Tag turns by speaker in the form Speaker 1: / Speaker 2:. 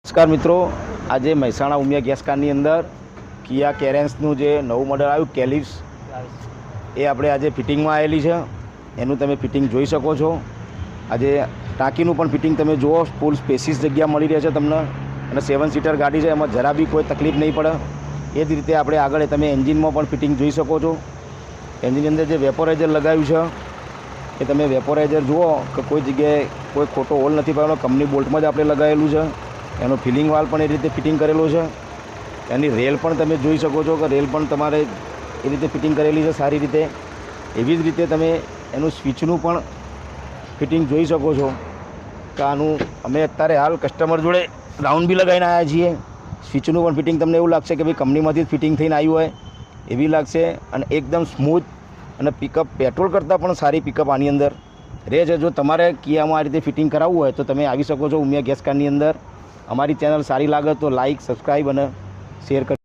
Speaker 1: નમસ્કાર મિત્રો, આજે મહેસાણા ઉમિયા ગેસ કારની અંદર કિયા કેરેન્સનું જે નવું મોડલ આવ્યું કેલિપ્સ એ આપણે આજે ફિટિંગમાં આવેલી છે. એનું તમે ફિટિંગ જોઈ શકો છો. આજે ટાંકીનું પણ ફિટિંગ તમે જુઓ, ફૂલ સ્પેસિયસ જગ્યા મળી રહે છે તમને અને 7 સીટર ગાડી છે, એમાં જરા બી કોઈ તકલીફ નહીં પડે. એ જ રીતે આપણે આગળ તમે એન્જિનમાં પણ ફિટિંગ જોઈ શકો છો. એન્જિનની અંદર જે વેપોરાઇઝર લગાવ્યું છે એ તમે વેપોરાઇઝર જુઓ કે કોઈ જગ્યાએ કોઈ ખોટો હોલ નથી પડ્યો, કંપની બોલ્ટમાં જ આપણે લગાવેલું છે. એનો ફિલિંગ વાલ પણ એ રીતે ફિટિંગ કરેલો છે. એની રેલ પણ તમે જોઈ શકો છો કે રેલ પણ તમારે એ રીતે ફિટિંગ કરેલી છે સારી રીતે. એવી જ રીતે તમે એનું સ્વિચનું પણ ફિટિંગ જોઈ શકો છો કે આનું અમે અત્યારે હાલ કસ્ટમર જોડે રાઉન્ડ બી લગાવીને આવ્યા છીએ. સ્વિચનું પણ ફિટિંગ તમને એવું લાગશે કે ભાઈ કંપનીમાંથી જ ફિટિંગ થઈને આવ્યું હોય એવી લાગશે અને એકદમ સ્મૂથ અને પિકઅપ પેટ્રોલ કરતાં પણ સારી પિકઅપ આની અંદર રહે છે. જો તમારે કિયામાં આ રીતે ફિટિંગ કરાવવું હોય તો તમે આવી શકો છો ઉમિયા ગેસ કારની અંદર. અમારી ચેનલ સારી લાગે તો લાઇક, સબસ્ક્રાઈબ અને શેર કરજો.